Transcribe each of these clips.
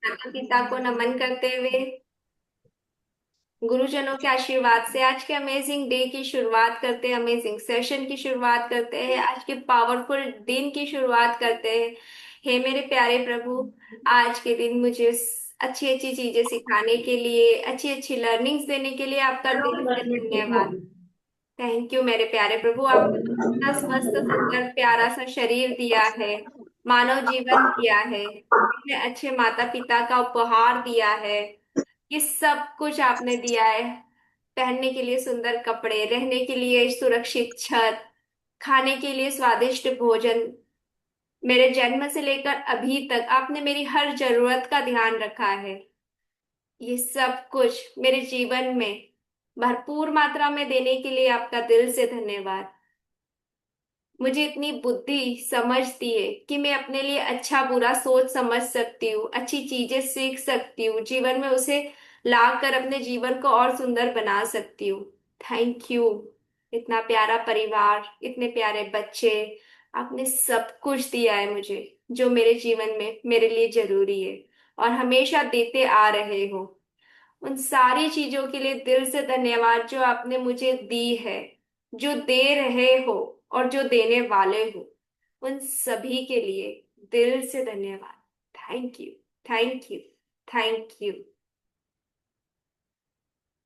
माता पिता को नमन करते हुए, गुरुजनों के आशीर्वाद से आज के अमेजिंग डे की शुरुआत करते हैं, अमेजिंग सेशन की शुरुआत करते हैं, आज के पावरफुल दिन की शुरुआत करते हैं। हे मेरे प्यारे प्रभु, आज के दिन मुझे अच्छी अच्छी चीजें सिखाने के लिए, अच्छी अच्छी लर्निंग्स देने के लिए आपका दिल से धन्यवाद। थैंक यू मेरे प्यारे प्रभु, आपने तो इतना स्वस्थ सुंदर प्यारा सा शरीर दिया है, मानव जीवन दिया है, इतने अच्छे माता पिता का उपहार दिया है। ये सब कुछ आपने दिया है, पहनने के लिए सुंदर कपड़े, रहने के लिए सुरक्षित छत, खाने के लिए स्वादिष्ट भोजन। मेरे जन्म से लेकर अभी तक आपने मेरी हर जरूरत का ध्यान रखा है। ये सब कुछ मेरे जीवन में भरपूर मात्रा में देने के लिए आपका दिल से धन्यवाद। मुझे इतनी बुद्धि समझ दिए कि मैं अपने लिए अच्छा बुरा सोच समझ सकती हूँ, अच्छी चीजें सीख सकती हूँ, जीवन में उसे लाकर अपने जीवन को और सुंदर बना सकती हूँ। Thank you. इतना प्यारा परिवार, इतने प्यारे बच्चे, आपने सब कुछ दिया है मुझे, जो मेरे जीवन में मेरे लिए जरूरी है और हमेशा देते आ रहे हो। उन सारी चीजों के लिए दिल से धन्यवाद जो आपने मुझे दी है, जो दे रहे हो और जो देने वाले हो। उन सभी के लिए दिल से धन्यवाद। Thank you, thank you, thank you.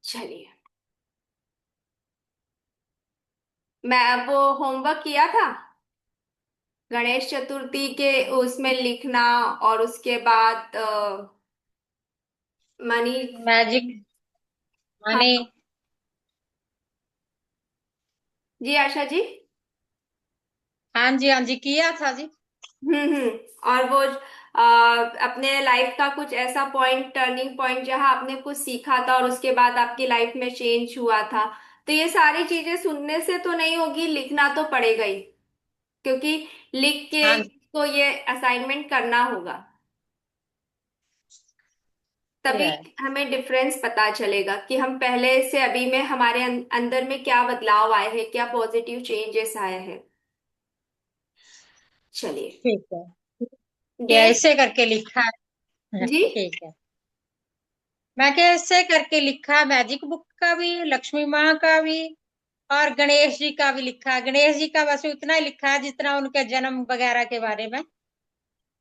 चलिए, मैं वो होमवर्क किया था गणेश चतुर्थी के, उसमें लिखना और उसके बाद मनी। मैजिक हाँ मनी। जी आशा जी। हाँ जी किया था जी। और वो अपने लाइफ का कुछ ऐसा पॉइंट, टर्निंग पॉइंट जहां आपने कुछ सीखा था और उसके बाद आपकी लाइफ में चेंज हुआ था। तो ये सारी चीजें सुनने से तो नहीं होगी, लिखना तो पड़ेगा ही, क्योंकि लिख के हाँ जी को ये असाइनमेंट करना होगा। ये तभी है। हमें डिफरेंस पता चलेगा कि हम पहले से अभी में हमारे अंदर में क्या बदलाव आए हैं, क्या पॉजिटिव चेंजेस आए हैं। चलिए। ठीक है, ये डे। ऐसे करके लिखा है। जी। ठीक है, मैं क्या ऐसे करके लिखा, मैजिक बुक का भी, लक्ष्मी माँ का भी, और गणेश जी का भी लिखा है। गणेश जी का बस उतना ही लिखा है जितना उनके जन्म वगैरह के बारे में।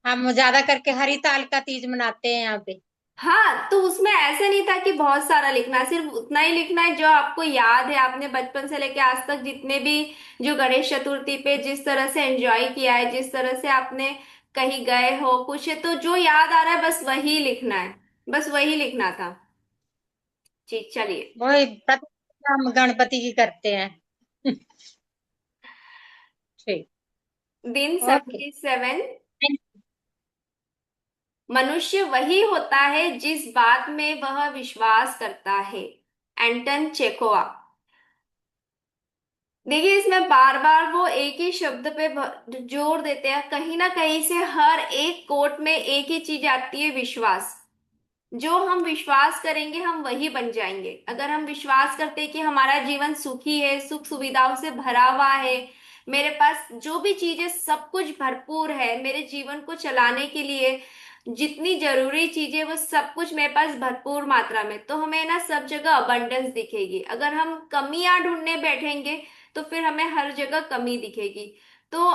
हम ज्यादा करके हरिताल का तीज मनाते हैं यहाँ पे। हाँ, तो उसमें ऐसे नहीं था कि बहुत सारा लिखना है, सिर्फ उतना ही लिखना है जो आपको याद है, आपने बचपन से लेके आज तक जितने भी, जो गणेश चतुर्थी पे जिस तरह से एंजॉय किया है, जिस तरह से आपने कहीं गए हो कुछ है, तो जो याद आ रहा है बस वही लिखना है, बस वही लिखना था। जी चलिए। वही प्रतिक्रिया हम गणपति की करते हैं। ठीक। दिन ओके। 77। मनुष्य वही होता है जिस बात में वह विश्वास करता है। एंटन चेकोवा। देखिए, इसमें बार बार वो एक ही शब्द पे जोर देते हैं, कहीं ना कहीं से हर एक कोट में एक ही चीज आती है, विश्वास। जो हम विश्वास करेंगे हम वही बन जाएंगे। अगर हम विश्वास करते हैं कि हमारा जीवन सुखी है, सुख सुविधाओं से भरा हुआ है, मेरे पास जो भी चीजें सब कुछ भरपूर है मेरे जीवन को चलाने के लिए, जितनी जरूरी चीजें वो सब कुछ मेरे पास भरपूर मात्रा में, तो हमें ना सब जगह अबंडेंस दिखेगी। अगर हम कमियां ढूंढने बैठेंगे तो फिर हमें हर जगह कमी दिखेगी। तो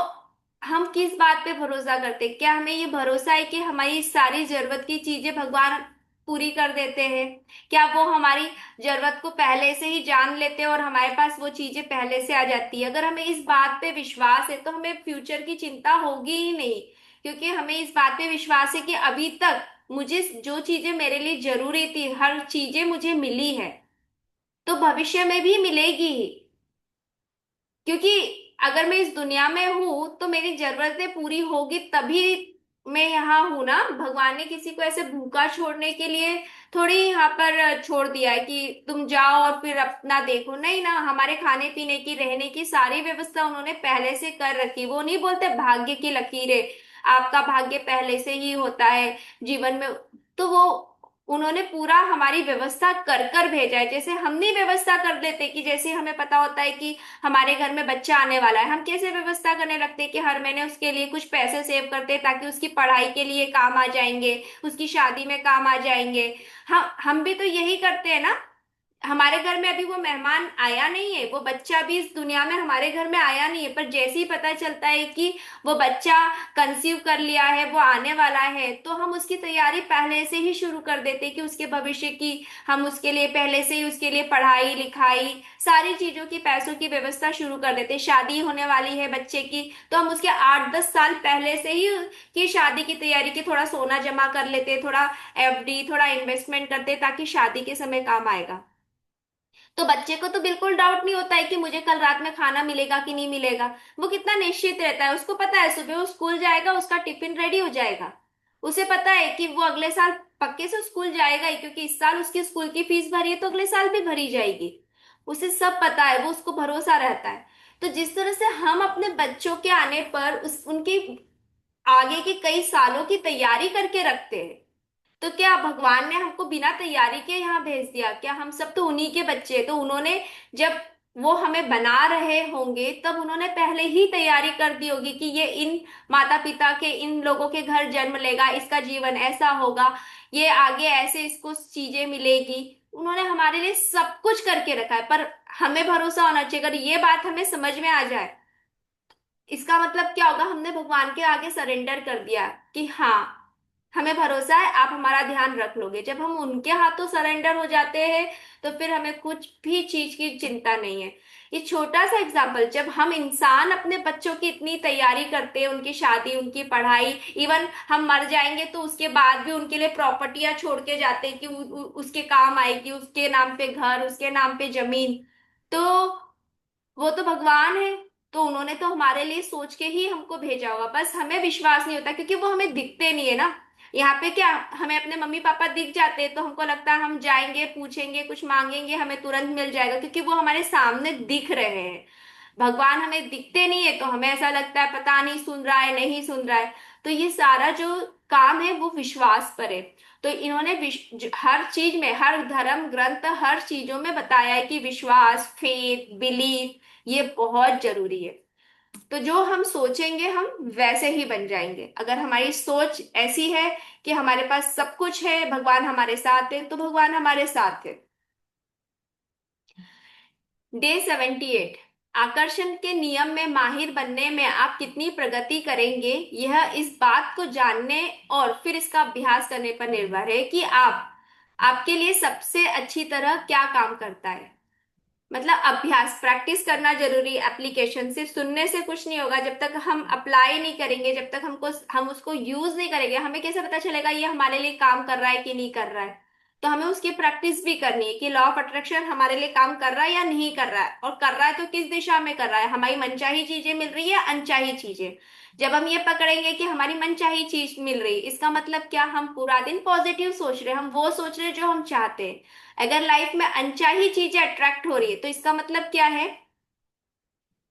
हम किस बात पे भरोसा करते हैं? क्या हमें ये भरोसा है कि हमारी सारी जरूरत की चीजें भगवान पूरी कर देते हैं? क्या वो हमारी जरूरत को पहले से ही जान लेते हैं और हमारे पास वो चीजें पहले से आ जाती है? अगर हमें इस बात पे विश्वास है तो हमें फ्यूचर की चिंता होगी ही नहीं, क्योंकि हमें इस बात पे विश्वास है कि अभी तक मुझे जो चीजें मेरे लिए जरूरी थी हर चीजें मुझे मिली है, तो भविष्य में भी मिलेगी ही। क्योंकि अगर मैं इस दुनिया में हूं तो मेरी जरूरतें पूरी होगी तभी मैं यहाँ हूं ना। भगवान ने किसी को ऐसे भूखा छोड़ने के लिए थोड़ी यहाँ पर छोड़ दिया है कि तुम जाओ और फिर अपना देखो, नहीं ना। हमारे खाने पीने की, रहने की सारी व्यवस्था उन्होंने पहले से कर रखी। वो नहीं बोलते भाग्य की लकीरें, आपका भाग्य पहले से ही होता है जीवन में। तो वो उन्होंने पूरा हमारी व्यवस्था कर कर भेजा है। जैसे हम नहीं व्यवस्था कर लेते कि जैसे हमें पता होता है कि हमारे घर में बच्चा आने वाला है, हम कैसे व्यवस्था करने लगते हैं कि हर महीने उसके लिए कुछ पैसे सेव करते हैं ताकि उसकी पढ़ाई के लिए काम आ जाएंगे, उसकी शादी में काम आ जाएंगे। हम भी तो यही करते हैं ना। हमारे घर में अभी वो मेहमान आया नहीं है, वो बच्चा भी इस दुनिया में हमारे घर में आया नहीं है, पर जैसे ही पता चलता है कि वो बच्चा कंसीव कर लिया है, वो आने वाला है, तो हम उसकी तैयारी पहले से ही शुरू कर देते हैं कि उसके भविष्य की, हम उसके लिए पहले से ही उसके लिए पढ़ाई लिखाई सारी चीजों की, पैसों की व्यवस्था शुरू कर देते हैं। शादी होने वाली है बच्चे की, तो हम उसके 8-10 साल पहले से ही की शादी की तैयारी की थोड़ा सोना जमा कर लेते हैं, थोड़ा एफडी, थोड़ा इन्वेस्टमेंट करते हैं ताकि शादी के समय काम आएगा। तो बच्चे को तो बिल्कुल डाउट नहीं होता है कि मुझे कल रात में खाना मिलेगा कि नहीं मिलेगा। वो कितना निश्चित रहता है, उसको पता है सुबह वो स्कूल जाएगा, उसका टिफिन रेडी हो जाएगा। उसे पता है कि वो अगले साल पक्के से स्कूल जाएगा ही, क्योंकि इस साल उसकी स्कूल की फीस भरी है तो अगले साल भी भरी जाएगी। उसे सब पता है, वो उसको भरोसा रहता है। तो जिस तरह से हम अपने बच्चों के आने पर उस उनकी आगे के कई सालों की तैयारी करके रखते हैं, तो क्या भगवान ने हमको बिना तैयारी के यहाँ भेज दिया क्या? हम सब तो उन्हीं के बच्चे हैं। तो उन्होंने जब वो हमें बना रहे होंगे तब उन्होंने पहले ही तैयारी कर दी होगी कि ये इन माता पिता के, इन लोगों के घर जन्म लेगा, इसका जीवन ऐसा होगा, ये आगे ऐसे इसको चीजें मिलेगी। उन्होंने हमारे लिए सब कुछ करके रखा है। पर हमें भरोसा होना चाहिए, अगर ये बात हमें समझ में आ जाए, इसका मतलब क्या होगा, हमने भगवान के आगे सरेंडर कर दिया कि हाँ, हमें भरोसा है आप हमारा ध्यान रख लोगे। जब हम उनके हाथों सरेंडर हो जाते हैं तो फिर हमें कुछ भी चीज की चिंता नहीं है। ये छोटा सा एग्जाम्पल, जब हम इंसान अपने बच्चों की इतनी तैयारी करते हैं, उनकी शादी, उनकी पढ़ाई, इवन हम मर जाएंगे तो उसके बाद भी उनके लिए प्रॉपर्टियां छोड़ के जाते हैं कि उसके काम आएगी, उसके नाम पे घर, उसके नाम पे जमीन। तो वो तो भगवान है, तो उन्होंने तो हमारे लिए सोच के ही हमको भेजा होगा। बस हमें विश्वास नहीं होता क्योंकि वो हमें दिखते नहीं है ना। यहाँ पे क्या, हमें अपने मम्मी पापा दिख जाते हैं तो हमको लगता है हम जाएंगे, पूछेंगे, कुछ मांगेंगे, हमें तुरंत मिल जाएगा क्योंकि वो हमारे सामने दिख रहे हैं। भगवान हमें दिखते नहीं है तो हमें ऐसा लगता है पता नहीं सुन रहा है, नहीं सुन रहा है। तो ये सारा जो काम है वो विश्वास पर है। तो इन्होंने हर चीज में, हर धर्म ग्रंथ, हर चीजों में बताया है कि विश्वास, फेथ, बिलीफ, ये बहुत जरूरी है। तो जो हम सोचेंगे हम वैसे ही बन जाएंगे। अगर हमारी सोच ऐसी है कि हमारे पास सब कुछ है, भगवान हमारे साथ है, तो भगवान हमारे साथ है। डे 78, आकर्षण के नियम में माहिर बनने में आप कितनी प्रगति करेंगे, यह इस बात को जानने और फिर इसका अभ्यास करने पर निर्भर है कि आप, आपके लिए सबसे अच्छी तरह क्या काम करता है। मतलब अभ्यास, प्रैक्टिस करना जरूरी। एप्लीकेशन सिर्फ सुनने से कुछ नहीं होगा, जब तक हम अप्लाई नहीं करेंगे, जब तक हम उसको यूज नहीं करेंगे, हमें कैसे पता चलेगा ये हमारे लिए काम कर रहा है कि नहीं कर रहा है। तो हमें उसकी प्रैक्टिस भी करनी है कि लॉ ऑफ अट्रैक्शन हमारे लिए काम कर रहा है या नहीं कर रहा है, और कर रहा है तो किस दिशा में कर रहा है, हमारी मनचाही चीजें मिल रही है, अनचाही चीजें। जब हम ये पकड़ेंगे कि हमारी मनचाही चीज मिल रही है, इसका मतलब क्या, हम पूरा दिन पॉजिटिव सोच रहे हैं, हम वो सोच रहे हैं जो हम चाहते हैं। अगर लाइफ में अनचाही चीजें अट्रैक्ट हो रही है तो इसका मतलब क्या है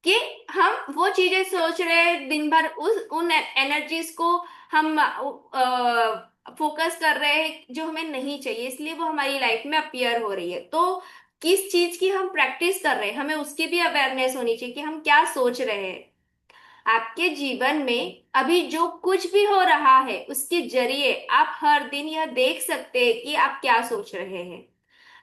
कि हम वो चीजें सोच रहे हैं दिन भर, उस उन एनर्जीज को हम फोकस कर रहे हैं जो हमें नहीं चाहिए, इसलिए वो हमारी लाइफ में अपीयर हो रही है। तो किस चीज की हम प्रैक्टिस कर रहे हैं, हमें उसकी भी अवेयरनेस होनी चाहिए कि हम क्या सोच रहे हैं। आपके जीवन में अभी जो कुछ भी हो रहा है उसके जरिए आप हर दिन यह देख सकते हैं कि आप क्या सोच रहे हैं।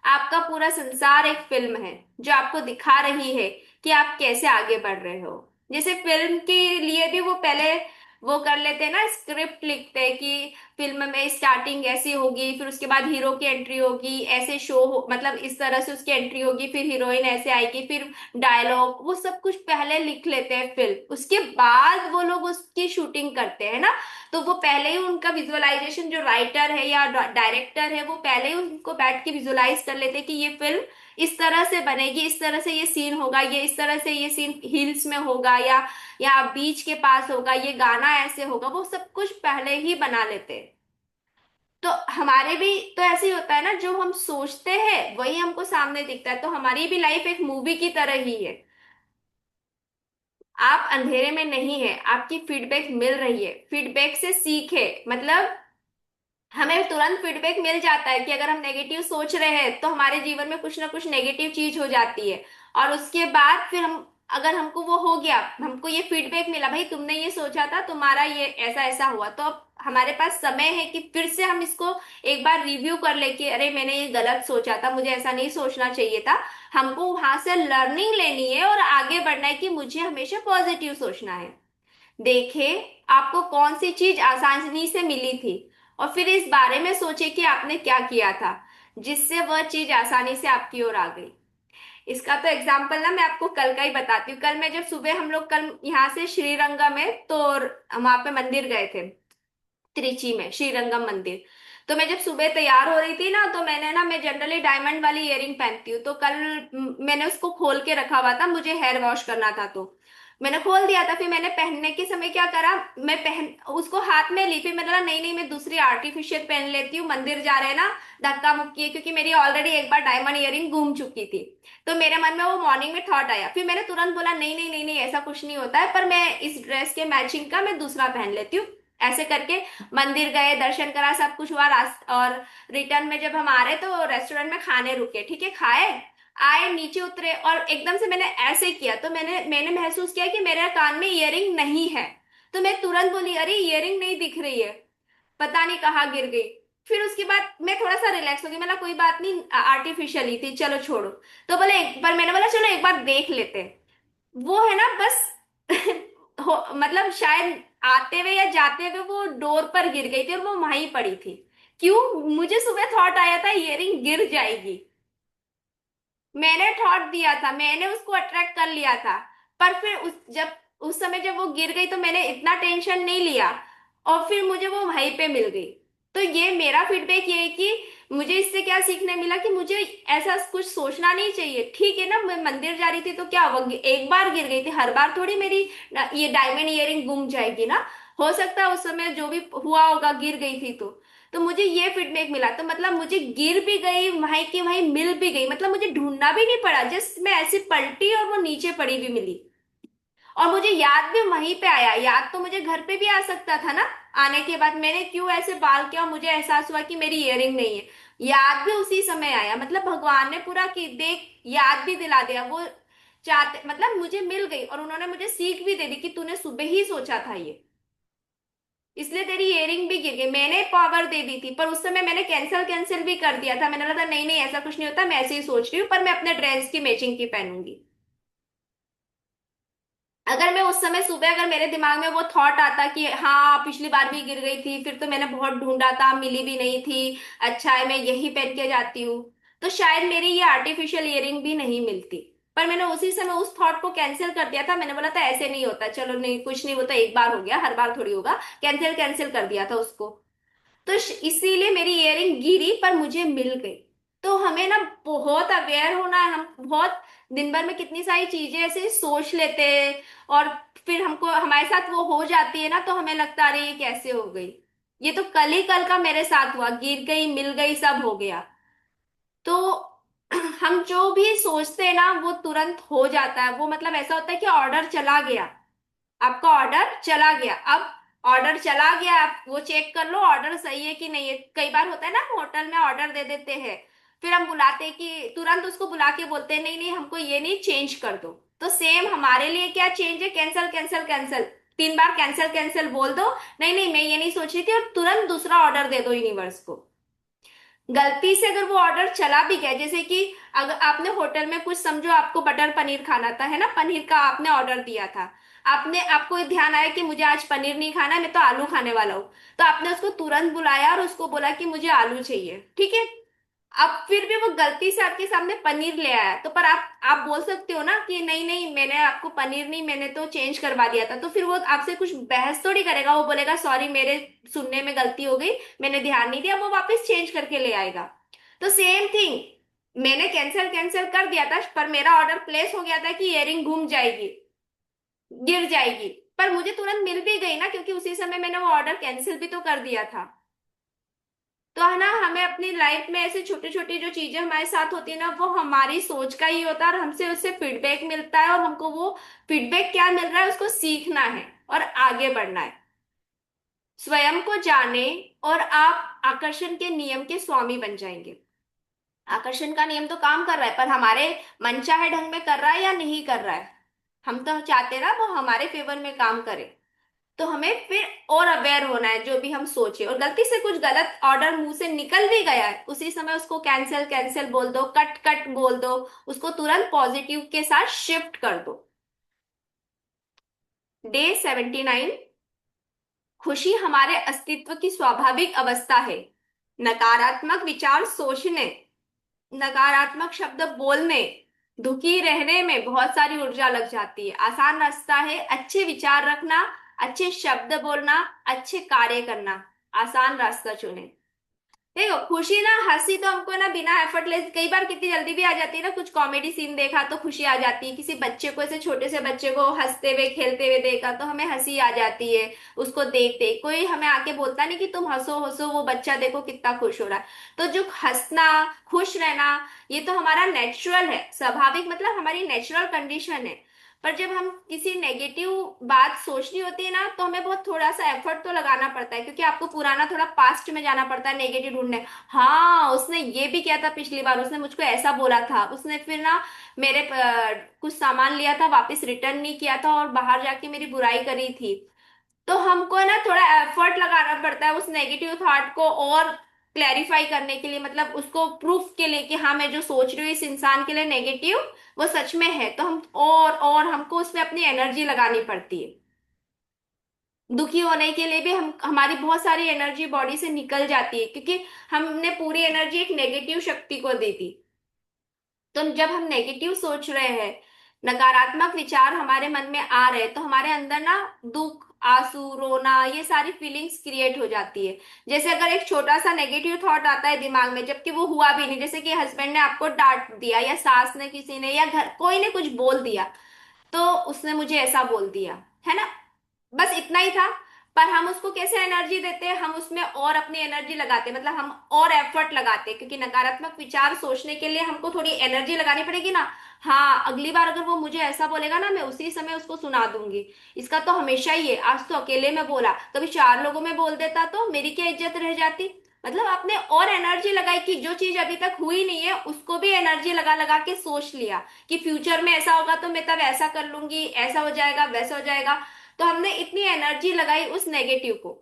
आपका पूरा संसार एक फिल्म है जो आपको दिखा रही है कि आप कैसे आगे बढ़ रहे हो। जैसे फिल्म के लिए भी वो पहले वो कर लेते हैं ना, स्क्रिप्ट लिखते हैं कि फिल्म में स्टार्टिंग ऐसी होगी, फिर उसके बाद हीरो की एंट्री होगी, ऐसे शो हो, मतलब इस तरह से उसकी एंट्री होगी, फिर हीरोइन ऐसे आएगी, फिर डायलॉग, वो सब कुछ पहले लिख लेते हैं फिल्म, उसके बाद वो लोग उसकी शूटिंग करते हैं ना। तो वो पहले ही उनका विजुअलाइजेशन, जो राइटर है या डायरेक्टर है, वो पहले ही उनको बैठ के विजुअलाइज कर लेते हैं कि ये फिल्म इस तरह से बनेगी, इस तरह से ये सीन होगा, ये इस तरह से ये सीन हिल्स में होगा या बीच के पास होगा, ये गाना ऐसे होगा, वो सब कुछ पहले ही बना लेते हैं। तो हमारे भी तो ऐसे ही होता है ना, जो हम सोचते हैं वही हमको सामने दिखता है। तो हमारी भी लाइफ एक मूवी की तरह ही है। आप अंधेरे में नहीं है, आपकी फीडबैक मिल रही है, फीडबैक से सीखे, मतलब हमें तुरंत फीडबैक मिल जाता है कि अगर हम नेगेटिव सोच रहे हैं तो हमारे जीवन में कुछ ना कुछ नेगेटिव चीज हो जाती है। और उसके बाद फिर हम, अगर हमको वो हो गया, हमको ये फीडबैक मिला भाई तुमने ये सोचा था, तुम्हारा ये ऐसा ऐसा हुआ, तो अब हमारे पास समय है कि फिर से हम इसको एक बार रिव्यू कर ले कि अरे मैंने ये गलत सोचा था, मुझे ऐसा नहीं सोचना चाहिए था। हमको वहां से लर्निंग लेनी है और आगे बढ़ना है कि मुझे हमेशा पॉजिटिव सोचना है। देखे आपको कौन सी चीज आसानी से मिली थी, और फिर इस बारे में सोचे कि आपने क्या किया था जिससे वह चीज आसानी से आपकी ओर आ गई। इसका तो एग्जाम्पल ना मैं आपको कल का ही बताती हूँ। कल मैं जब सुबह, हम लोग कल यहाँ से श्रीरंगम में, तो वहां पे मंदिर गए थे, त्रिची में श्रीरंगम मंदिर। तो मैं जब सुबह तैयार हो रही थी ना, तो मैंने ना, मैं जनरली डायमंड वाली इयरिंग पहनती हूँ, तो कल मैंने उसको खोल के रखा हुआ था, मुझे हेयर वॉश करना था, तो मैंने खोल दिया था। फिर मैंने पहनने के समय क्या करा, मैं पहन उसको हाथ में ली, फिर मैंने बोला नहीं नहीं मैं दूसरी आर्टिफिशियल पहन लेती हूँ, मंदिर जा रहे हैं ना, धक्का मुक्की है, क्योंकि मेरी ऑलरेडी एक बार डायमंड इयरिंग घूम चुकी थी। तो मेरे मन में वो मॉर्निंग में थॉट आया, फिर मैंने तुरंत बोला नहीं नहीं नहीं नहीं ऐसा कुछ नहीं होता है, पर मैं इस ड्रेस के मैचिंग का मैं दूसरा पहन लेती हूँ। ऐसे करके मंदिर गए, दर्शन करा, सब कुछ हुआ, और रिटर्न में जब हम आ रहे तो रेस्टोरेंट में खाने रुके, ठीक है, खाए, आए, नीचे उतरे, और एकदम से मैंने ऐसे किया, तो मैंने मैंने महसूस किया कि मेरे कान में इयरिंग नहीं है। तो मैं तुरंत बोली अरे इयरिंग नहीं दिख रही है, पता नहीं कहाँ गिर गई। फिर उसके बाद मैं थोड़ा सा रिलैक्स हो गई, मतलब कोई बात नहीं, आर्टिफिशियल ही थी, चलो छोड़ो। तो बोले एक बार, मैंने बोला चलो एक बार देख लेते हैं। वो है ना बस मतलब शायद आते हुए या जाते हुए वो डोर पर गिर गई थी और वो वहीं पड़ी थी। क्यों? मुझे सुबह थॉट आया था इयरिंग गिर जाएगी, मैंने थॉट दिया था, मैंने उसको अट्रैक्ट कर लिया था। पर फिर उस समय जब वो गिर गई तो मैंने इतना टेंशन नहीं लिया, और फिर मुझे वो वहीं पे मिल गई। तो ये मेरा फीडबैक ये है कि मुझे इससे क्या सीखने मिला कि मुझे ऐसा कुछ सोचना नहीं चाहिए। ठीक है ना, मैं मंदिर जा रही थी तो क्या हुआ, एक बार गिर गई थी, हर बार थोड़ी मेरी ये डायमंड इयरिंग गुम जाएगी ना। हो सकता है उस समय जो भी हुआ होगा गिर गई थी तो मुझे ये फीडबैक मिला, तो मतलब मुझे गिर भी गई वहीं की वहीं मिल भी गई, मतलब मुझे ढूंढना भी नहीं पड़ा, जस्ट मैं ऐसी पलटी और वो नीचे पड़ी भी मिली। और मुझे याद भी वहीं पे आया, याद तो मुझे घर पे भी आ सकता था ना। आने के बाद मैंने क्यों ऐसे बाल किया, मुझे एहसास हुआ कि मेरी इयरिंग नहीं है, याद भी उसी समय आया, मतलब भगवान ने पूरा की देख याद भी दिला दिया। वो चाहते, मतलब मुझे मिल गई, और उन्होंने मुझे सीख भी दे दी कि तूने सुबह ही सोचा था ये, इसलिए तेरी इयरिंग भी गिर गई। मैंने पावर दे दी थी, पर उस समय मैंने कैंसिल कैंसिल भी कर दिया था, मैंने लगा नहीं नहीं ऐसा कुछ नहीं होता, मैं ऐसे ही सोच रही हूँ, पर मैं अपने ड्रेस की मैचिंग की पहनूंगी। अगर मैं उस समय सुबह, अगर मेरे दिमाग में वो थॉट आता कि हाँ पिछली बार भी गिर गई थी, फिर तो मैंने बहुत ढूंढा था, मिली भी नहीं थी, अच्छा है मैं यही पहन के जाती हूँ, तो शायद मेरी ये आर्टिफिशियल इयरिंग भी नहीं मिलती। पर मैंने उसी समय उस थॉट को कैंसिल कर दिया था, मैंने बोला था ऐसे नहीं होता, चलो नहीं कुछ नहीं, वो तो एक बार हो गया, हर बार थोड़ी होगा, कैंसिल कैंसिल कर दिया था उसको। तो इसीलिए मेरी इयरिंग गिरी पर मुझे मिल गई। तो हमें ना बहुत अवेयर होना है, हम बहुत दिन भर में कितनी सारी चीजें ऐसे सोच लेते हैं, और फिर हमको हमारे साथ वो हो जाती है ना, तो हमें लगता है अरे ये कैसे हो गई। ये तो कल ही कल का मेरे साथ हुआ, गिर गई मिल गई सब हो गया। तो हम जो भी सोचते हैं ना वो तुरंत हो जाता है, वो मतलब ऐसा होता है कि ऑर्डर चला गया, आपका ऑर्डर चला गया। अब ऑर्डर चला गया, आप वो चेक कर लो ऑर्डर सही है कि नहीं है। कई बार होता है ना, हम होटल में ऑर्डर दे देते हैं, फिर हम बुलाते हैं कि तुरंत उसको बुला के बोलते हैं नहीं नहीं हमको ये नहीं, चेंज कर दो। तो सेम हमारे लिए क्या चेंज है, कैंसल कैंसल कैंसल, 3 बार कैंसल कैंसल बोल दो, नहीं नहीं मैं ये नहीं सोच रही थी, और तुरंत दूसरा ऑर्डर दे दो यूनिवर्स को। गलती से अगर वो ऑर्डर चला भी गया, जैसे कि अगर आपने होटल में कुछ, समझो आपको बटर पनीर खाना था, है ना, पनीर का आपने ऑर्डर दिया था, आपने, आपको ध्यान आया कि मुझे आज पनीर नहीं खाना है, मैं तो आलू खाने वाला हूँ, तो आपने उसको तुरंत बुलाया और उसको बोला कि मुझे आलू चाहिए, ठीक है। अब फिर भी वो गलती से आपके सामने पनीर ले आया, तो पर आप बोल सकते हो ना कि नहीं नहीं मैंने आपको पनीर नहीं, मैंने तो चेंज करवा दिया था, तो फिर वो आपसे कुछ बहस थोड़ी करेगा, वो बोलेगा सॉरी मेरे सुनने में गलती हो गई, मैंने ध्यान नहीं दिया, वो वापस चेंज करके ले आएगा। तो सेम थिंग, मैंने कैंसिल कैंसिल कर दिया था, पर मेरा ऑर्डर प्लेस हो गया था कि इयरिंग घूम जाएगी, गिर जाएगी, पर मुझे तुरंत मिल भी गई ना, क्योंकि उसी समय मैंने वो ऑर्डर कैंसिल भी तो कर दिया था। तो है ना, हमें अपनी लाइफ में ऐसे छोटी छोटी जो चीजें हमारे साथ होती है ना, वो हमारी सोच का ही होता है, और हमसे उससे फीडबैक मिलता है, और हमको वो फीडबैक क्या मिल रहा है उसको सीखना है और आगे बढ़ना है। स्वयं को जाने और आप आकर्षण के नियम के स्वामी बन जाएंगे। आकर्षण का नियम तो काम कर रहा है, पर हमारे मनचाहे ढंग में कर रहा है या नहीं कर रहा है। हम तो चाहते ना वो हमारे फेवर में काम करे। तो हमें फिर और अवेयर होना है, जो भी हम सोचे, और गलती से कुछ गलत ऑर्डर मुंह से निकल भी गया है उसी समय उसको कैंसिल कैंसिल बोल दो, कट कट बोल दो। उसको तुरंत पॉजिटिव के साथ शिफ्ट कर दो। डे 79। खुशी हमारे अस्तित्व की स्वाभाविक अवस्था है। नकारात्मक विचार सोचने, नकारात्मक शब्द बोलने, दुखी रहने में बहुत सारी ऊर्जा लग जाती है। आसान रास्ता है अच्छे विचार रखना, अच्छे शब्द बोलना, अच्छे कार्य करना। आसान रास्ता चुने। देखो खुशी ना, हंसी तो हमको ना बिना एफर्टलेस कई बार कितनी जल्दी भी आ जाती है ना। कुछ कॉमेडी सीन देखा तो खुशी आ जाती है, किसी बच्चे को, ऐसे छोटे से बच्चे को हंसते हुए खेलते हुए देखा तो हमें हंसी आ जाती है। उसको देखते कोई हमें आके बोलता नहीं कि तुम हंसो हंसो, वो बच्चा देखो कितना खुश हो रहा है। तो जो हंसना, खुश रहना, ये तो हमारा नेचुरल है, स्वाभाविक, मतलब हमारी नेचुरल कंडीशन है। पर जब हम किसी नेगेटिव बात सोचनी होती है ना, तो हमें बहुत थोड़ा सा एफर्ट तो लगाना पड़ता है, क्योंकि आपको पुराना थोड़ा पास्ट में जाना पड़ता है नेगेटिव ढूंढने। हाँ उसने ये भी किया था पिछली बार, उसने मुझको ऐसा बोला था, उसने फिर ना मेरे कुछ सामान लिया था वापस रिटर्न नहीं किया था और बाहर जाके मेरी बुराई करी थी। तो हमको ना थोड़ा एफर्ट लगाना पड़ता है उस नेगेटिव थॉट को और क्लैरिफाई करने के लिए, मतलब उसको प्रूफ के लिए कि हाँ मैं जो सोच रही हूँ इस इंसान के लिए नेगेटिव, वो सच में है। तो हम और हमको उसमें अपनी एनर्जी लगानी पड़ती है। दुखी होने के लिए भी हम, हमारी बहुत सारी एनर्जी बॉडी से निकल जाती है, क्योंकि हमने पूरी एनर्जी एक नेगेटिव शक्ति को दी थी। तो जब हम नेगेटिव सोच रहे हैं, नकारात्मक विचार हमारे मन में आ रहे हैं, तो हमारे अंदर ना दुख, आंसू, रोना, ये सारी फीलिंग्स क्रिएट हो जाती है। जैसे अगर एक छोटा सा नेगेटिव थॉट आता है दिमाग में, जबकि वो हुआ भी नहीं, जैसे कि हस्बैंड ने आपको डांट दिया, या सास ने, किसी ने, या घर कोई ने कुछ बोल दिया, तो उसने मुझे ऐसा बोल दिया, है ना, बस इतना ही था। पर हम उसको कैसे एनर्जी देते हैं, हम उसमें और अपनी एनर्जी लगाते हैं, मतलब हम और एफर्ट लगाते हैं, क्योंकि नकारात्मक विचार सोचने के लिए हमको थोड़ी एनर्जी लगानी पड़ेगी ना। हाँ अगली बार अगर वो मुझे ऐसा बोलेगा ना, मैं उसी समय उसको सुना दूंगी। इसका तो हमेशा ही है, आज तो अकेले में बोला, कभी चार लोगों में बोल देता तो मेरी क्या इज्जत रह जाती। मतलब आपने और एनर्जी लगाई कि जो चीज अभी तक हुई नहीं है उसको भी एनर्जी लगा लगा के सोच लिया कि फ्यूचर में ऐसा होगा तो मैं तब ऐसा कर लूंगी, ऐसा हो जाएगा, वैसा हो जाएगा। तो हमने इतनी एनर्जी लगाई उस नेगेटिव को,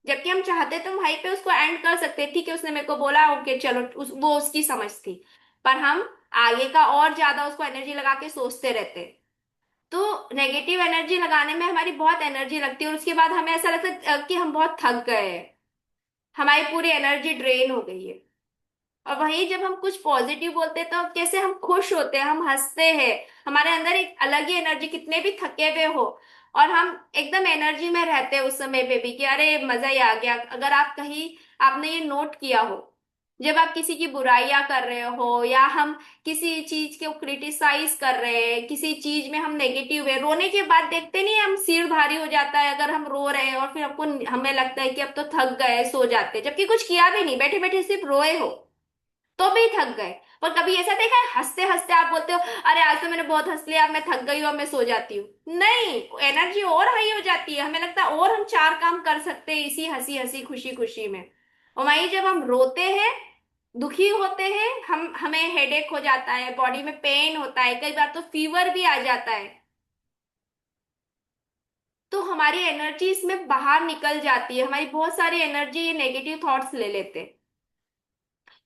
जबकि हम चाहते तो वहीं पे उसको एंड कर सकते, ठीक है उसने मेरे को बोला, ओके चलो, वो उसकी समझ थी। पर हम आगे का और ज्यादा उसको एनर्जी लगा के सोचते रहते। तो नेगेटिव एनर्जी लगाने में हमारी बहुत एनर्जी लगती है और उसके बाद हमें ऐसा लगता है कि हम बहुत थक गए हैं, हमारी पूरी एनर्जी ड्रेन हो गई है। और वहीं जब हम कुछ पॉजिटिव बोलते हैं तो कैसे हम खुश होते हैं, हम हंसते हैं, हमारे अंदर एक अलग ही एनर्जी, कितने भी थके हुए हो और हम एकदम एनर्जी में रहते हैं उस समय पे भी, कि अरे मजा ही आ गया। अगर आप कहीं, आपने ये नोट किया हो, जब आप किसी की बुराइयां कर रहे हो या हम किसी चीज को क्रिटिसाइज कर रहे हैं, किसी चीज में हम नेगेटिव है, रोने के बाद देखते नहीं हम सिर भारी हो जाता है अगर हम रो रहे हैं और फिर आपको, हमें लगता है कि अब तो थक गए, सो जाते, जबकि कुछ किया भी नहीं, बैठे बैठे सिर्फ रोए हो तो भी थक गए। पर कभी ऐसा देखा है हंसते हंसते आप बोलते हो अरे आज तो मैंने बहुत हंस लिया, अब मैं थक गई हूँ, अब मैं सो जाती हूँ, नहीं, एनर्जी और हाई हो जाती है, हमें लगता है और हम चार काम कर सकते हैं इसी हंसी हंसी खुशी खुशी में। और वहीं जब हम रोते हैं, दुखी होते हैं, हमें हेडेक हो जाता है, बॉडी में पेन होता है, कई बार तो फीवर भी आ जाता है, तो हमारी एनर्जी इसमें बाहर निकल जाती है, हमारी बहुत सारी एनर्जी ये नेगेटिव थॉट्स ले लेते हैं।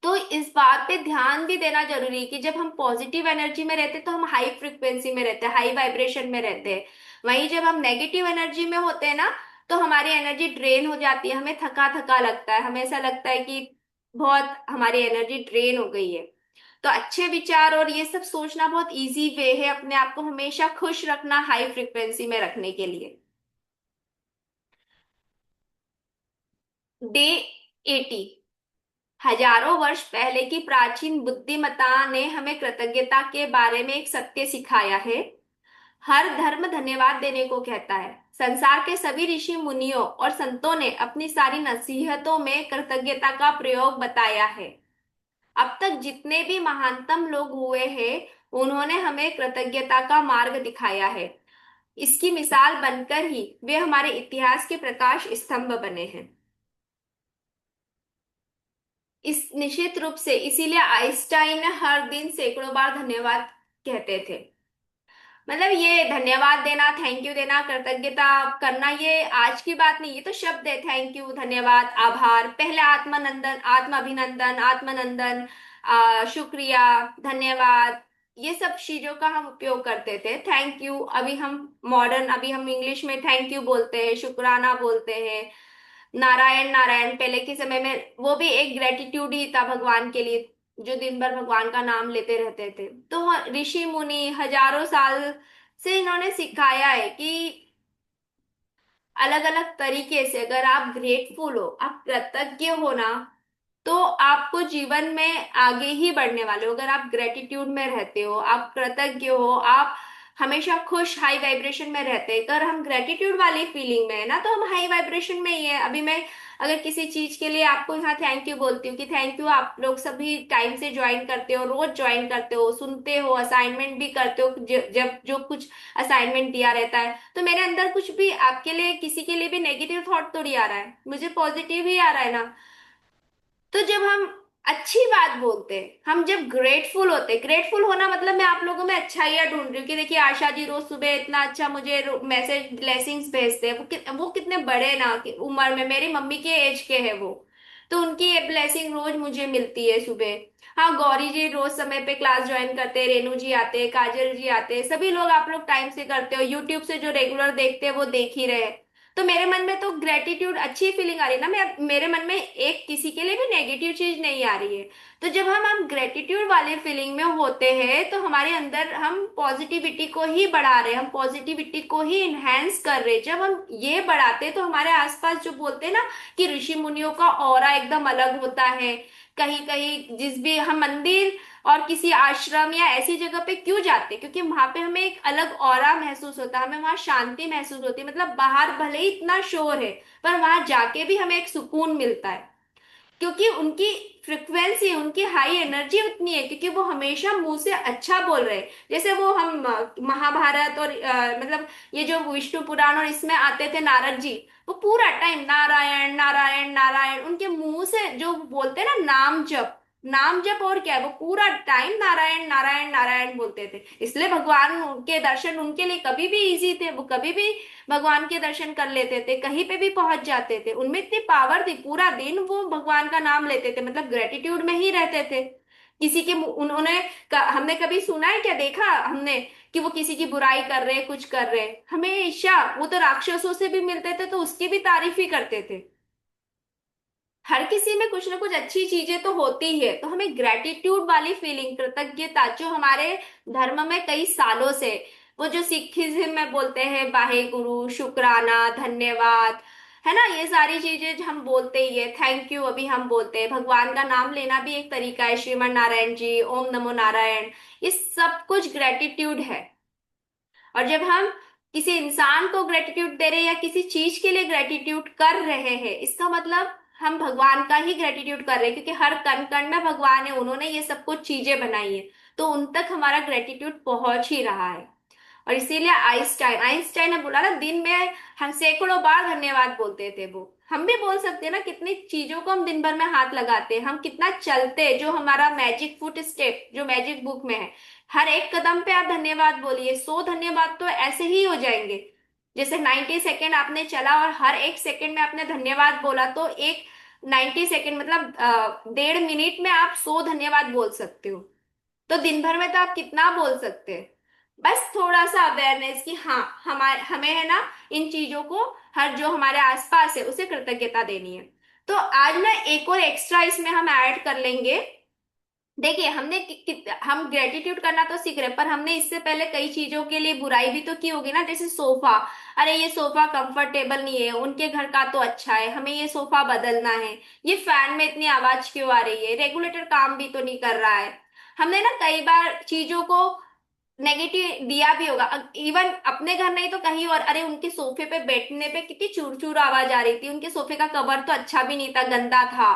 तो इस बात पे ध्यान भी देना जरूरी है कि जब हम पॉजिटिव एनर्जी में रहते हैं तो हम हाई फ्रिक्वेंसी में रहते हैं, हाई वाइब्रेशन में रहते हैं। वहीं जब हम नेगेटिव एनर्जी में होते हैं ना, तो हमारी एनर्जी ड्रेन हो जाती है, हमें थका थका लगता है, हमें ऐसा लगता है कि बहुत हमारी एनर्जी ड्रेन हो गई है। तो अच्छे विचार और ये सब सोचना बहुत इजी वे है अपने आप को हमेशा खुश रखना, हाई फ्रिक्वेंसी में रखने के लिए। डे 80। हजारों वर्ष पहले की प्राचीन बुद्धिमत्ता ने हमें कृतज्ञता के बारे में एक सत्य सिखाया है। हर धर्म धन्यवाद देने को कहता है। संसार के सभी ऋषि मुनियों और संतों ने अपनी सारी नसीहतों में कृतज्ञता का प्रयोग बताया है। अब तक जितने भी महानतम लोग हुए हैं, उन्होंने हमें कृतज्ञता का मार्ग दिखाया है। इसकी मिसाल बनकर ही वे हमारे इतिहास के प्रकाश स्तंभ बने हैं। इस निश्चित रूप से इसीलिए आइंस्टाइन हर दिन सैकड़ों बार धन्यवाद कहते थे। मतलब ये धन्यवाद देना, थैंक यू देना, कृतज्ञता करना, ये आज की बात नहीं, ये तो शब्द है। थैंक यू, धन्यवाद, आभार, पहले आत्मनंदन, आत्म अभिनंदन, आत्मनंदन, शुक्रिया, धन्यवाद, ये सब चीजों का हम उपयोग करते थे। थैंक यू अभी हम मॉडर्न, अभी हम इंग्लिश में थैंक यू बोलते हैं, शुक्राना बोलते हैं। नारायण, नारायण पहले के समय में वो भी एक ग्रेटिट्यूड ही था भगवान के लिए, जो दिन भर भगवान का नाम लेते रहते थे। तो ऋषि मुनि हजारों साल से इन्होंने सिखाया है कि अलग अलग तरीके से अगर आप ग्रेटफुल हो, आप कृतज्ञ हो ना, तो आपको जीवन में आगे ही बढ़ने वाले हो। अगर आप ग्रेटिट्यूड में रहते हो, आप कृतज्ञ हो, आप हमेशा खुश, हाई वाइब्रेशन में रहते हैं। अगर हम ग्रेटिट्यूड वाली फीलिंग में है ना, तो हम हाई वाइब्रेशन में ही है। अभी मैं अगर किसी चीज के लिए आपको यहाँ थैंक यू बोलती हूँ कि थैंक यू, आप लोग सभी टाइम से ज्वाइन करते हो, रोज ज्वाइन करते हो, सुनते हो, असाइनमेंट भी करते हो, जब जो कुछ असाइनमेंट दिया रहता है, तो मेरे अंदर कुछ भी आपके लिए, किसी के लिए भी नेगेटिव थॉट तो नहीं आ रहा है, मुझे पॉजिटिव ही आ रहा है ना। तो जब हम अच्छी बात बोलते हैं, हम जब ग्रेटफुल होते हैं, ग्रेटफुल होना मतलब मैं आप लोगों में अच्छाइयाँ ढूंढ रही हूँ कि देखिए आशा जी रोज सुबह इतना अच्छा मुझे मैसेज ब्लेसिंग्स भेजते हैं, वो कितने बड़े हैं ना कि उम्र में, मेरी मम्मी के एज के हैं वो, तो उनकी ये ब्लेसिंग रोज मुझे मिलती है सुबह। हाँ, गौरी जी रोज समय पे क्लास ज्वाइन करते हैं, रेनू जी आते हैं, काजल जी आते हैं, सभी लोग आप लोग टाइम से करते हो, यूट्यूब से जो रेगुलर देखते हैं वो देख ही रहे हैं। तो मेरे मन में तो ग्रेटिट्यूड अच्छी फीलिंग आ रही है ना, मेरे मन में एक किसी के लिए भी नेगेटिव चीज नहीं आ रही है। तो जब हम ग्रेटिट्यूड वाले फीलिंग में होते हैं, तो हमारे अंदर हम पॉजिटिविटी को ही बढ़ा रहे हैं, हम पॉजिटिविटी को ही इनहेंस कर रहे हैं। जब हम ये बढ़ाते हैं, तो हमारे आसपास जो बोलते हैं ना कि ऋषि मुनियों का ऑरा एकदम अलग होता है। कहीं कहीं जिस भी हम मंदिर और किसी आश्रम या ऐसी जगह पे क्यों जाते, क्योंकि वहां पे हमें एक अलग ऑरा महसूस होता है, हमें वहां शांति महसूस होती है। मतलब बाहर भले ही इतना शोर है, पर वहां जाके भी हमें एक सुकून मिलता है, क्योंकि उनकी फ्रिक्वेंसी, उनकी हाई एनर्जी उतनी है, क्योंकि वो हमेशा मुंह से अच्छा बोल रहे हैं। जैसे वो हम महाभारत और मतलब ये जो विष्णु पुराण और इसमें आते थे नारद जी, वो पूरा टाइम नारायण नारायण नारायण, उनके मुंह से जो बोलते हैं ना, नाम जप, नाम जप, और क्या है, वो पूरा टाइम नारायण नारायण नारायण बोलते थे। इसलिए भगवान के दर्शन उनके लिए कभी भी इजी थे, वो कभी भी भगवान के दर्शन कर लेते थे, कहीं पे भी पहुंच जाते थे, उनमें इतनी पावर थी, पूरा दिन वो भगवान का नाम लेते थे, मतलब ग्रेटिट्यूड में ही रहते थे। किसी के हमने कभी सुना है क्या, देखा हमने कि वो किसी की बुराई कर रहे, कुछ कर रहे? हमेशा वो तो राक्षसों से भी मिलते थे तो उसकी भी तारीफ ही करते थे। हर किसी में कुछ ना कुछ अच्छी चीजें तो होती ही है। तो हमें ग्रेटिट्यूड वाली फीलिंग, कृतज्ञता, जो हमारे धर्म में कई सालों से, वो जो सिखिज्म में बोलते हैं वाहे गुरु, शुक्राना, धन्यवाद, है ना, ये सारी चीजें जो हम बोलते ही है, थैंक यू अभी हम बोलते हैं, भगवान का नाम लेना भी एक तरीका है, श्रीमन नारायण जी, ओम नमो नारायण, ये सब कुछ ग्रेटिट्यूड है। और जब हम किसी इंसान को ग्रेटिट्यूड दे रहे हैं या किसी चीज के लिए ग्रेटिट्यूड कर रहे हैं, इसका मतलब हम भगवान का ही ग्रेटिट्यूड कर रहे हैं, क्योंकि हर कण कण में भगवान है, उन्होंने ये सब कुछ चीजें बनाई है, तो उन तक हमारा ग्रेटिट्यूड पहुंच ही रहा है। और इसीलिए आइंस्टाइन आइंस्टाइन ने बोला ना, दिन में हम सैकड़ों बार धन्यवाद बोलते थे। वो हम भी बोल सकते हैं ना, कितनी चीजों को हम दिन भर में हाथ लगाते हैं, हम कितना चलते हैं, जो हमारा मैजिक फुट स्टेप जो मैजिक बुक में है, हर एक कदम पे आप धन्यवाद बोलिए, 100 धन्यवाद तो ऐसे ही हो जाएंगे। जैसे 90 सेकेंड आपने चला और हर एक सेकेंड में आपने धन्यवाद बोला, तो एक 90 सेकेंड मतलब 1.5 मिनट में आप 100 धन्यवाद बोल सकते हो। तो दिन भर में तो आप कितना बोल सकते हैं। बस थोड़ा सा अवेयरनेस कि हाँ, हमारे हमें है ना, इन चीजों को, हर जो हमारे आसपास है उसे कृतज्ञता देनी है। तो आज ना एक और एक्स्ट्रा इसमें हम ऐड कर लेंगे। देखिए हमने हम ग्रेटिट्यूड करना तो सीख रहे हैं, पर हमने इससे पहले कई चीजों के लिए बुराई भी तो की होगी ना, जैसे सोफा, अरे ये सोफा कंफर्टेबल नहीं है, उनके घर का तो अच्छा है, हमें ये सोफा बदलना है, ये फैन में इतनी आवाज क्यों आ रही है, रेगुलेटर काम भी तो नहीं कर रहा है। हमने ना कई बार चीजों को नेगेटिव दिया भी होगा, इवन अपने घर नहीं तो कहीं और, अरे उनके सोफे पे बैठने पे कितनी चूर चूर आवाज आ रही थी, उनके सोफे का कवर तो अच्छा भी नहीं था, गंदा था,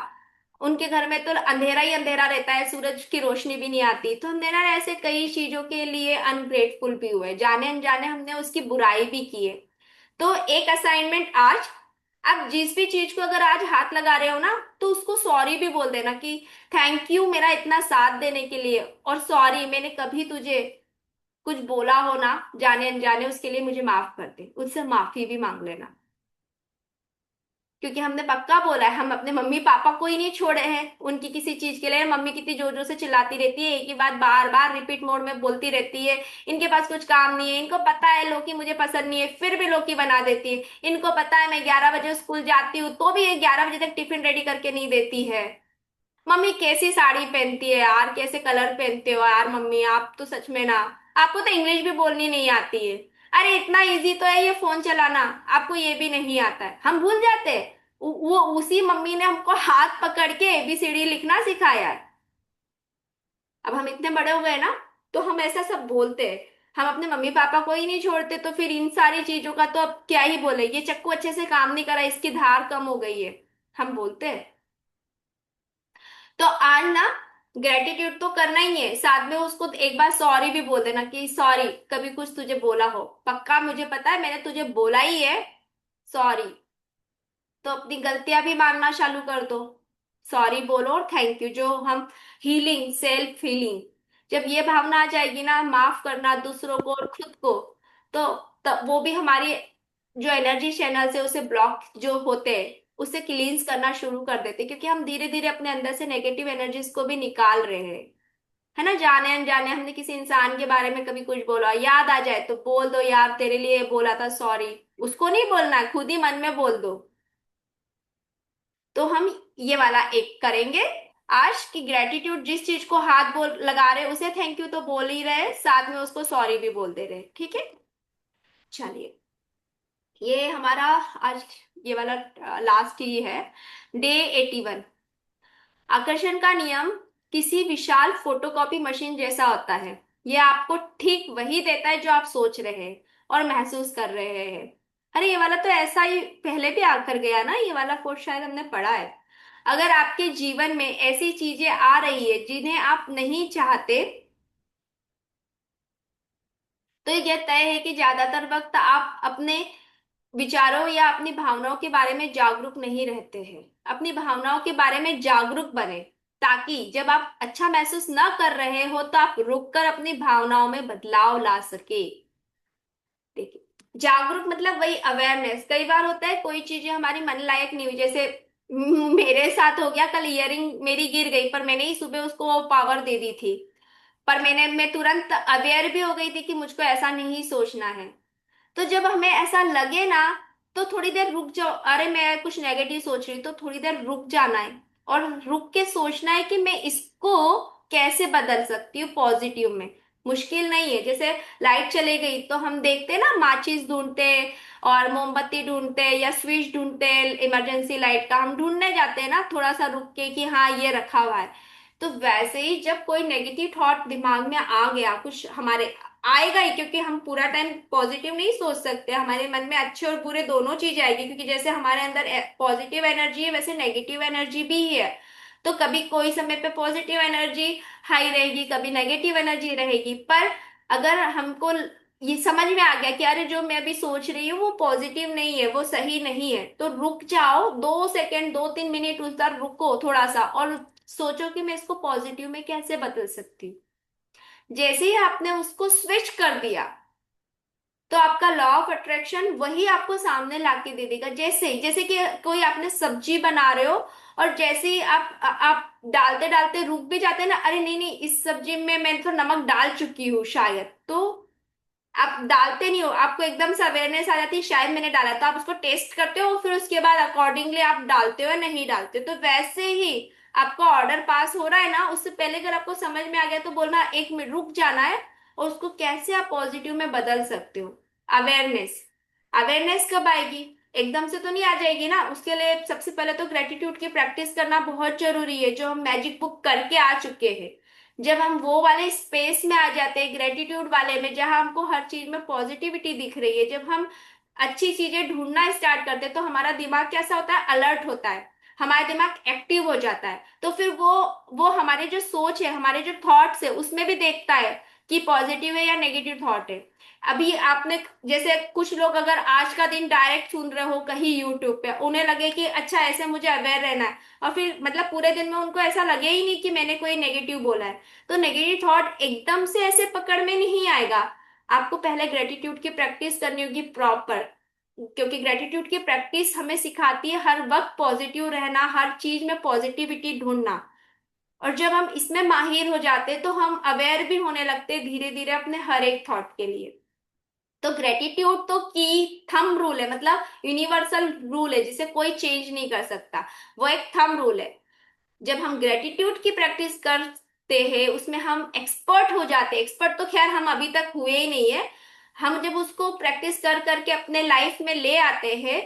उनके घर में तो अंधेरा ही अंधेरा रहता है, सूरज की रोशनी भी नहीं आती। तो हमने ना ऐसे कई चीजों के लिए अनग्रेटफुल भी हुए, जाने अनजाने हमने उसकी बुराई भी की है। तो एक असाइनमेंट आज, आप जिस भी चीज को अगर आज हाथ लगा रहे हो ना, तो उसको सॉरी भी बोल देना कि थैंक यू मेरा इतना साथ देने के लिए, और सॉरी मैंने कभी तुझे कुछ बोला हो ना जाने अनजाने, उसके लिए मुझे माफ कर दे, उससे माफी भी मांग लेना। क्योंकि हमने पक्का बोला है, हम अपने मम्मी पापा को ही नहीं छोड़े हैं उनकी किसी चीज के लिए। मम्मी कितनी जोर जोर से चिल्लाती रहती है, एक ही बात बार बार रिपीट मोड में बोलती रहती है, इनके पास कुछ काम नहीं है, इनको पता है लौकी मुझे पसंद नहीं है, फिर भी लौकी बना देती है। इनको पता है मैं 11 बजे स्कूल जाती हूँ, तो भी ये 11 बजे तक टिफिन रेडी करके नहीं देती है। मम्मी कैसी साड़ी पहनती है यार, कैसे कलर पहनते हो यार मम्मी, आप तो सच में ना, आपको तो इंग्लिश भी बोलनी नहीं आती है। अरे इतना इजी तो है ये फोन चलाना, आपको ये भी नहीं आता है। हम भूल जाते हैं, वो उसी मम्मी ने हमको हाथ पकड़ के एबीसीडी लिखना सिखाया है। अब हम इतने बड़े हो गए ना, तो हम ऐसा सब बोलते हैं। हम अपने मम्मी पापा को ही नहीं छोड़ते, तो फिर इन सारी चीजों का तो अब क्या ही बोले, ये चक्कू अच्छे से काम नहीं करा, इसकी धार कम हो गई है, हम बोलते हैं। तो आज ना ग्रेटिट्यूड तो करना ही है, साथ में उसको एक बार सॉरी भी बोल देना कि सॉरी कभी कुछ तुझे बोला हो, पक्का मुझे पता है मैंने तुझे बोला ही है, सॉरी। तो अपनी गलतियां भी मानना चालू कर दो, सॉरी बोलो और थैंक यू। जो हम हीलिंग, सेल्फ हीलिंग, जब ये भावना आ जाएगी ना, माफ करना दूसरों को और खुद को, तो तब वो भी हमारी जो एनर्जी चैनल है उसे ब्लॉक जो होते हैं उसे क्लींस करना शुरू कर देते हैं, क्योंकि हम धीरे धीरे अपने अंदर से नेगेटिव एनर्जीज को भी निकाल रहे हैं। है ना, जाने अनजाने हमने किसी इंसान के बारे में कभी कुछ बोला, याद आ जाए तो बोल दो यार तेरे लिए बोला था सॉरी, उसको नहीं बोलना है, खुद ही मन में बोल दो। तो हम ये वाला एक करेंगे आज की, ग्रेटिट्यूड जिस चीज को हाथ बोल लगा रहे उसे थैंक यू तो बोल ही रहे, साथ में उसको सॉरी भी बोल दे रहे, ठीक है। चलिए, ये हमारा आज ये वाला लास्ट ही है, डे 81। आकर्षण का नियम किसी विशाल फोटोकॉपी मशीन जैसा होता है, ये आपको ठीक वही देता है जो आप सोच रहे हैं और महसूस कर रहे हैं। अरे ये वाला तो ऐसा ही पहले भी आकर गया ना, ये वाला कोट शायद हमने पढ़ा है। अगर आपके जीवन में ऐसी चीजें आ रही है जिन्हें आप नहीं चाहते, तो ये तय है कि ज्यादातर वक्त आप अपने विचारों या अपनी भावनाओं के बारे में जागरूक नहीं रहते हैं। अपनी भावनाओं के बारे में जागरूक बने, ताकि जब आप अच्छा महसूस न कर रहे हो तो आप रुककर अपनी भावनाओं में बदलाव ला सके। देखिए, जागरूक मतलब वही अवेयरनेस। कई बार होता है कोई चीजें हमारी मन लायक नहीं हुई, जैसे मेरे साथ हो गया, कल इयरिंग मेरी गिर गई, पर मैंने ही सुबह उसको पावर दे दी थी। पर मैं तुरंत अवेयर भी हो गई थी कि मुझको ऐसा नहीं सोचना है। तो जब हमें ऐसा लगे ना, तो थोड़ी देर रुक जाओ, अरे मैं कुछ नेगेटिव सोच रही हूँ, तो थोड़ी देर रुक जाना है और रुक के सोचना है कि मैं इसको कैसे बदल सकती हूँ पॉजिटिव में। मुश्किल नहीं है, जैसे लाइट चले गई तो हम देखते हैं ना, माचिस ढूंढते और मोमबत्ती ढूंढते या स्विच ढूंढते, इमरजेंसी लाइट का हम ढूंढने जाते हैं ना थोड़ा सा रुक के कि हाँ ये रखा हुआ है। तो वैसे ही जब कोई नेगेटिव थॉट दिमाग में आ गया, कुछ हमारे आएगा ही, क्योंकि हम पूरा टाइम पॉजिटिव नहीं सोच सकते, हमारे मन में अच्छे और बुरे दोनों चीज आएगी, क्योंकि जैसे हमारे अंदर पॉजिटिव एनर्जी है वैसे नेगेटिव एनर्जी भी है। तो कभी कोई समय पे पॉजिटिव एनर्जी हाई रहेगी, कभी नेगेटिव एनर्जी रहेगी। पर अगर हमको ये समझ में आ गया कि अरे जो मैं अभी सोच रही हूँ वो पॉजिटिव नहीं है, वो सही नहीं है, तो रुक जाओ, 2 सेकंड 2-3 मिनट उस तरह रुको थोड़ा सा और सोचो कि मैं इसको पॉजिटिव में कैसे बदल सकती हूँ। जैसे ही आपने उसको स्विच कर दिया, तो आपका लॉ ऑफ अट्रैक्शन वही आपको सामने लाके दे देगा। जैसे जैसे कि कोई आपने सब्जी बना रहे हो, और जैसे ही आप डालते डालते रुक भी जाते हैं ना, अरे नहीं नहीं इस सब्जी में मैं तो नमक डाल चुकी हूँ शायद, तो आप डालते नहीं हो, आपको एकदम से अवेयरनेस आ जाती है शायद मैंने डाला, तो आप उसको टेस्ट करते हो, फिर उसके बाद अकॉर्डिंगली आप डालते हो या नहीं डालते हो। तो वैसे ही आपका ऑर्डर पास हो रहा है ना, उससे पहले अगर आपको समझ में आ गया तो बोलना 1 मिनट रुक जाना है, और उसको कैसे आप पॉजिटिव में बदल सकते हो। अवेयरनेस, अवेयरनेस कब आएगी, एकदम से तो नहीं आ जाएगी ना, उसके लिए सबसे पहले तो ग्रेटिट्यूड की प्रैक्टिस करना बहुत जरूरी है, जो हम मैजिक बुक करके आ चुके हैं। जब हम वो वाले स्पेस में आ जाते हैं, ग्रेटिट्यूड वाले में, जहां हमको हर चीज में पॉजिटिविटी दिख रही है, जब हम अच्छी चीजें ढूंढना स्टार्ट करते हैं, तो हमारा दिमाग कैसा होता है, अलर्ट होता है। हमारा दिमाग एक्टिव हो जाता है। तो फिर वो हमारे जो सोच है, हमारे जो थॉट्स है, उसमें भी देखता है कि पॉजिटिव है या नेगेटिव थॉट है। अभी आपने, जैसे कुछ लोग अगर आज का दिन डायरेक्ट सुन रहे हो कहीं यूट्यूब पे, उन्हें लगे कि अच्छा ऐसे मुझे अवेयर रहना है, और फिर मतलब पूरे दिन में उनको ऐसा लगे ही नहीं कि मैंने कोई नेगेटिव बोला है, तो नेगेटिव थॉट एकदम से ऐसे पकड़ में नहीं आएगा। आपको पहले ग्रेटिट्यूड की प्रैक्टिस करनी होगी प्रॉपर, क्योंकि ग्रेटिट्यूड की प्रैक्टिस हमें सिखाती है हर वक्त पॉजिटिव रहना, हर चीज में पॉजिटिविटी ढूंढना। और जब हम इसमें माहिर हो जाते तो हम अवेयर भी होने लगते धीरे धीरे अपने हर एक थॉट के लिए। तो ग्रेटिट्यूड तो की थंब रूल है, मतलब यूनिवर्सल रूल है जिसे कोई चेंज नहीं कर सकता। वो एक थंब रूल है। जब हम ग्रेटिट्यूड की प्रैक्टिस करते हैं उसमें हम एक्सपर्ट हो जाते हैं। एक्सपर्ट तो खैर हम अभी तक हुए ही नहीं है। हम जब उसको प्रैक्टिस कर करके अपने लाइफ में ले आते हैं,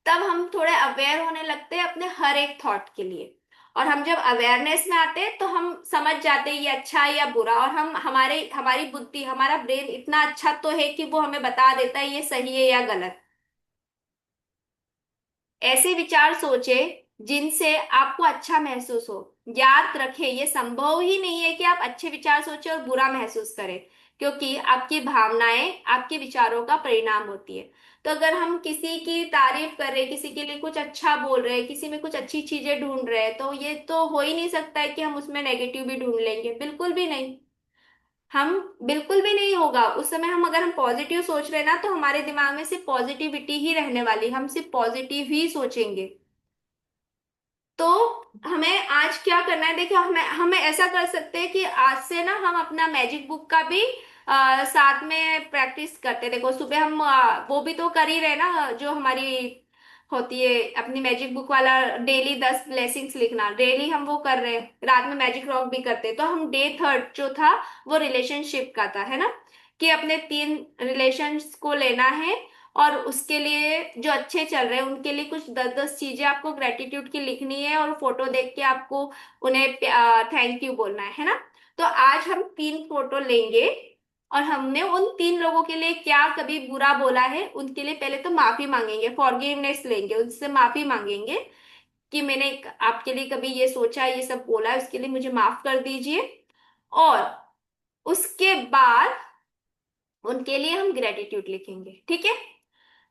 तब हम थोड़े अवेयर होने लगते हैं अपने हर एक थॉट के लिए। और हम जब अवेयरनेस में आते हैं तो हम समझ जाते हैं ये अच्छा है या बुरा, और हम हमारे हमारी बुद्धि, हमारा ब्रेन इतना अच्छा तो है कि वो हमें बता देता है ये सही है या गलत। ऐसे विचार सोचे जिनसे आपको अच्छा महसूस हो। याद रखें, ये संभव ही नहीं है कि आप अच्छे विचार सोचें और बुरा महसूस करें, क्योंकि आपकी भावनाएं आपके विचारों का परिणाम होती है। तो अगर हम किसी की तारीफ कर रहे हैं, किसी के लिए कुछ अच्छा बोल रहे हैं, किसी में कुछ अच्छी चीजें ढूंढ रहे हैं, तो ये तो हो ही नहीं सकता है कि हम उसमें नेगेटिव भी ढूंढ लेंगे, बिल्कुल भी नहीं। हम बिल्कुल भी नहीं होगा उस समय। हम अगर हम पॉजिटिव सोच रहे हैं ना, तो हमारे दिमाग में सिर्फ पॉजिटिविटी ही रहने वाली, हम सिर्फ पॉजिटिव ही सोचेंगे। तो हमें आज क्या करना है, देखिए हमें हमें ऐसा कर सकते हैं कि आज से ना हम अपना मैजिक बुक का भी साथ में प्रैक्टिस करते हैं। देखो सुबह हम वो भी तो कर ही रहे ना, जो हमारी होती है अपनी मैजिक बुक वाला, डेली 10 ब्लेसिंग्स लिखना, डेली हम वो कर रहे हैं। रात में मैजिक रॉक भी करते हैं। तो हम डे थर्ड जो था वो रिलेशनशिप का था, है ना, कि अपने 3 रिलेशंस को लेना है, और उसके लिए जो अच्छे चल रहे हैं उनके लिए कुछ 10-10 चीजें आपको ग्रेटिट्यूड की लिखनी है, और फोटो देख के आपको उन्हें थैंक यू बोलना है ना। तो आज हम 3 फोटो लेंगे, और हमने उन 3 लोगों के लिए क्या कभी बुरा बोला है उनके लिए पहले तो माफी मांगेंगे, फॉरगिवनेस लेंगे, उनसे माफी मांगेंगे कि मैंने आपके लिए कभी ये सोचा, ये सब बोला, उसके लिए मुझे माफ कर दीजिए। और उसके बाद उनके लिए हम ग्रेटिट्यूड लिखेंगे, ठीक है।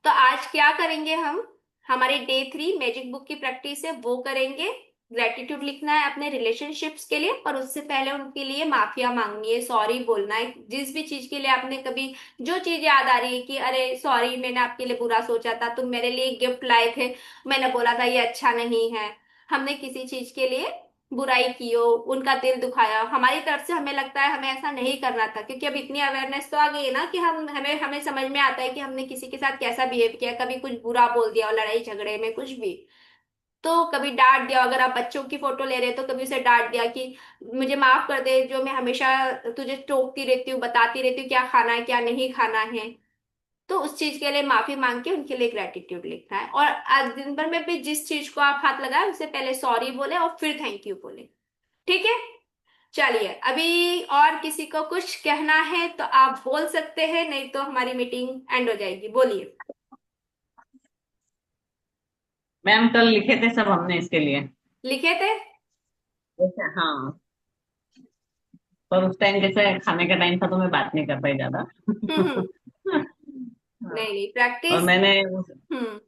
तो आज क्या करेंगे हम, हमारे डे 3 मैजिक बुक की प्रैक्टिस है वो करेंगे। ग्रेटिट्यूड लिखना है अपने रिलेशनशिप्स के लिए, और उससे पहले उनके लिए माफिया मांगनी है, सॉरी बोलना है जिस भी चीज के लिए आपने कभी, जो चीज याद आ रही है कि अरे सॉरी मैंने आपके लिए बुरा सोचा था, तुम मेरे लिए गिफ्ट लाए थे, मैंने बोला था ये अच्छा नहीं है, हमने किसी चीज के लिए बुराई की हो, उनका दिल दुखाया हमारी तरफ से, हमें लगता है हमें ऐसा नहीं करना था, क्योंकि अब इतनी अवेयरनेस तो आ गई है ना कि हम हमें हमें समझ में आता है कि हमने किसी के साथ कैसा बिहेव किया, कभी कुछ बुरा बोल दिया और लड़ाई झगड़े में कुछ भी, तो कभी डांट दिया। अगर आप बच्चों की फोटो ले रहे हैं तो कभी उसे डांट दिया कि मुझे माफ कर दे, जो मैं हमेशा तुझे टोकती रहती हूँ, बताती रहती हूँ क्या खाना है क्या नहीं खाना है। तो उस चीज के लिए माफी मांग के उनके लिए ग्रेटिट्यूड लिखना है, और आज दिन भर में भी जिस चीज को आप हाथ लगाए उससे पहले सॉरी बोले और फिर थैंक यू बोले, ठीक है। चलिए, अभी और किसी को कुछ कहना है तो आप बोल सकते हैं, नहीं तो हमारी मीटिंग एंड हो जाएगी, बोलिए। मैम कल लिखे थे सब हमने इसके लिए। लिखे थे? अच्छा, हाँ। पर उस टाइम जैसे खाने का टाइम था तो मैं बात नहीं कर पाई ज्यादा। हम्म। हाँ। नहीं नहीं, और प्रैक्टिस। मैंने हम्म।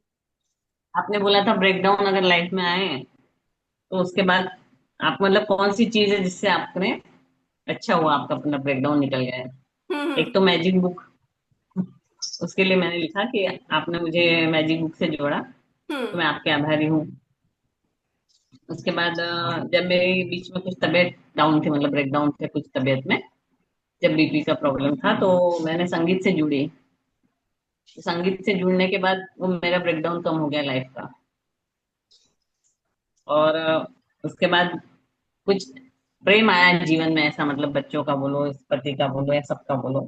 आपने बोला था ब्रेक डाउन अगर लाइफ में आए तो उसके बाद आप मतलब कौन सी चीज है जिससे आपने अच्छा हुआ आपका अपना ब्रेक डाउन निकल गया है। हम्म। एक तो मैजिक बुक, उसके लिए मैंने लिखा कि आपने मुझे मैजिक बुक से जोड़ा तो हम्म। मैं आपके आभारी हूँ। उसके बाद जब मेरी बीच में कुछ तबीयत डाउन थी, मतलब ब्रेक डाउन थे कुछ तबीयत में, जब बीपी का प्रॉब्लम था तो मैंने संगीत से जुड़ी। तो संगीत से जुड़ने के बाद वो मेरा ब्रेकडाउन कम हो गया लाइफ का। और उसके बाद कुछ प्रेम आया जीवन में, ऐसा मतलब बच्चों का बोलो, इस पति का बोलो, या सबका बोलो,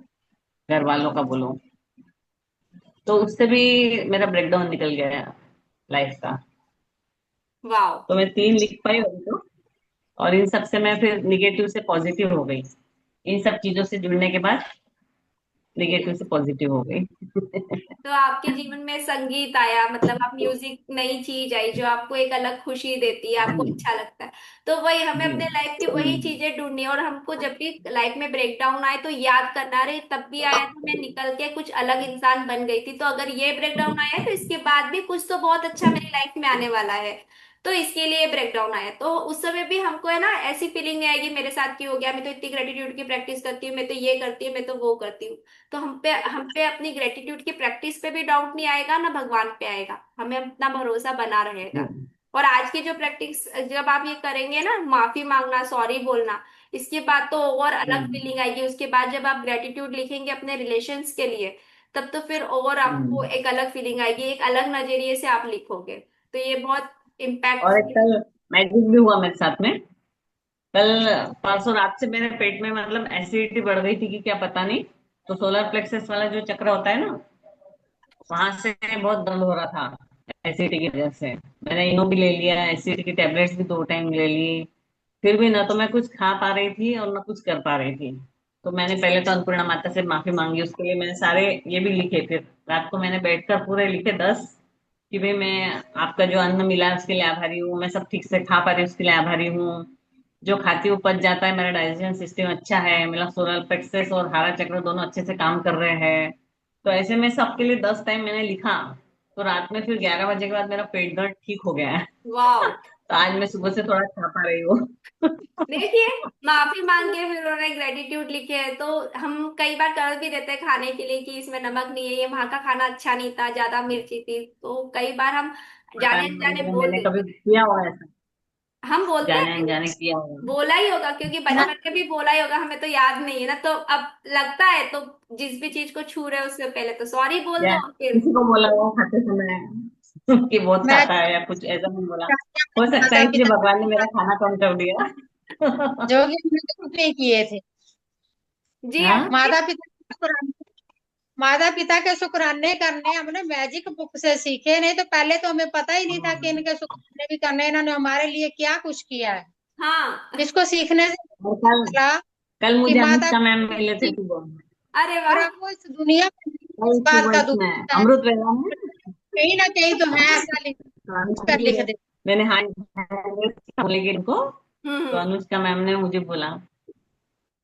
घर वालों का बोलो, तो उससे भी मेरा ब्रेकडाउन निकल गया लाइफ का। वाओ। तो मैं 3 लिख पाई अभी तो। और इन सब से मैं फिर निगेटिव से पॉजिटिव हो गई इन सब चीजों से जुड़ने के बाद। नेगेटिव से पॉजिटिव हो गई। तो आपके जीवन में संगीत आया, मतलब आप म्यूजिक, नई चीज आई जो आपको एक अलग खुशी देती है, आपको जी अच्छा लगता है। तो वही हमें जी। अपने लाइफ की वही हम्म, चीजें ढूंढनी है, और हमको जब भी लाइफ में ब्रेक डाउन आए तो याद करना, रहे तब भी आया था, मैं निकल के कुछ अलग इंसान बन गई थी, तो अगर ये ब्रेक डाउन आया है तो इसके बाद भी कुछ तो बहुत अच्छा मेरी लाइफ में आने वाला है। तो इसके लिए ब्रेक डाउन आया, तो उस समय भी हमको है ना ऐसी फीलिंग नहीं आएगी मेरे साथ क्यों हो गया, मैं तो इतनी ग्रेटिट्यूड की प्रैक्टिस करती हूँ, मैं तो ये करती हूँ, मैं तो वो करती हूँ। तो हम पे अपनी ग्रेटिट्यूड की प्रैक्टिस पे भी डाउट नहीं आएगा, ना भगवान पे आएगा, हमें अपना भरोसा बना रहेगा। हम्म, और आज की जो प्रैक्टिस जब आप ये करेंगे ना, माफी मांगना, सॉरी बोलना, इसके बाद तो और अलग हम्म, फीलिंग आएगी। उसके बाद जब आप ग्रेटिट्यूड लिखेंगे अपने रिलेशंस के लिए, तब तो फिर और आपको हम्म। एक अलग फीलिंग आएगी, एक अलग नजरिए से आप लिखोगे। तो ये बहुत और एक इम्पैक्टफुल। कल मैजिक भी हुआ मेरे साथ में। कल परसों रात से मेरे पेट में मतलब एसिडिटी बढ़ गई थी कि क्या पता नहीं। तो सोलर प्लेक्सस वाला जो चक्र होता है ना, वहां से बहुत दर्द हो रहा था एसिडिटी की वजह से। मैंने इनो भी ले लिया, एसिडिटी की टेबलेट्स भी 2 टाइम ले ली। फिर भी ना तो मैं कुछ खा पा रही थी और ना कुछ कर पा रही थी। तो मैंने पहले तो अन्नपूर्णा माता से माफी मांगी, उसके लिए मैंने सारे ये भी लिखे। फिर रात को मैंने बैठकर पूरे लिखे 10, कि भाई मैं आपका जो अन्न मिला है उसके लिए आभारी हूँ, मैं सब ठीक से खा पा रही हूँ उसके लिए आभारी हूँ, जो खाती हूँ पच जाता है, मेरा डाइजेशन सिस्टम अच्छा है, मेरा सोलर प्लेक्सस और हारा चक्र दोनों अच्छे से काम कर रहे हैं। तो ऐसे में सबके लिए 10 टाइम मैंने लिखा। तो रात में फिर 11 बजे के बाद मेरा पेट दर्द ठीक हो गया है। वाह। तो आज मैं सुबह से थोड़ा खा पा रही हूँ। देखिए, माफी मांग के फिर उन्होंने ग्रेटिट्यूड लिखे है, तो हम कई बार कर भी देते हैं खाने के लिए कि इसमें नमक नहीं है, ये वहां का खाना अच्छा नहीं था, ज्यादा मिर्ची थी, तो कई बार हम पता जाने नहीं अनजाने वो बोल मैंने देते कभी हैं। किया हुआ ऐसा, हम बोलते जाने हैं, अनजाने किया हुआ। बोला ही होगा क्योंकि ना बचपन में भी बोला ही होगा, हमें तो याद नहीं है ना, तो अब लगता है तो जिस भी चीज को छू रहे हो उससे पहले तो सॉरी बोल या दो फिर। किसी को बोला हुआ खाते समय कि बहुत मैं खाता है या कुछ ऐसा नहीं बोला। हो सकता माता है इसलिए पिता भगवान ने मेरा खाना कम कर दिया। जो कि हमने कुछ नहीं किए थे। जी हाँ। आंटी। माता पिता के शुक्राने करने हमने मैजिक बुक से सीखे, नहीं तो पहले तो हमें पता ही नहीं था कि इनके शुक्राने भी करने, इन्होंने हमारे लिए क्या कुछ किया है। हाँ। इसको सीखने से और पता चला कल कि मुझे माता अनुष्का मैम पिता मिले थे की, सुबह। अरे और वाह। हमको इस दुनिया में इस कल बात सुबह का दुख इसमें होता है, अमृत वेला में कहीं ना कहीं तो है ऐसा लिख तो अनुष्का कर जी लिख दे। मैंने हाँ बोलेगी इनको। तो हम्म। अनुष्का मैम ने मुझे बोला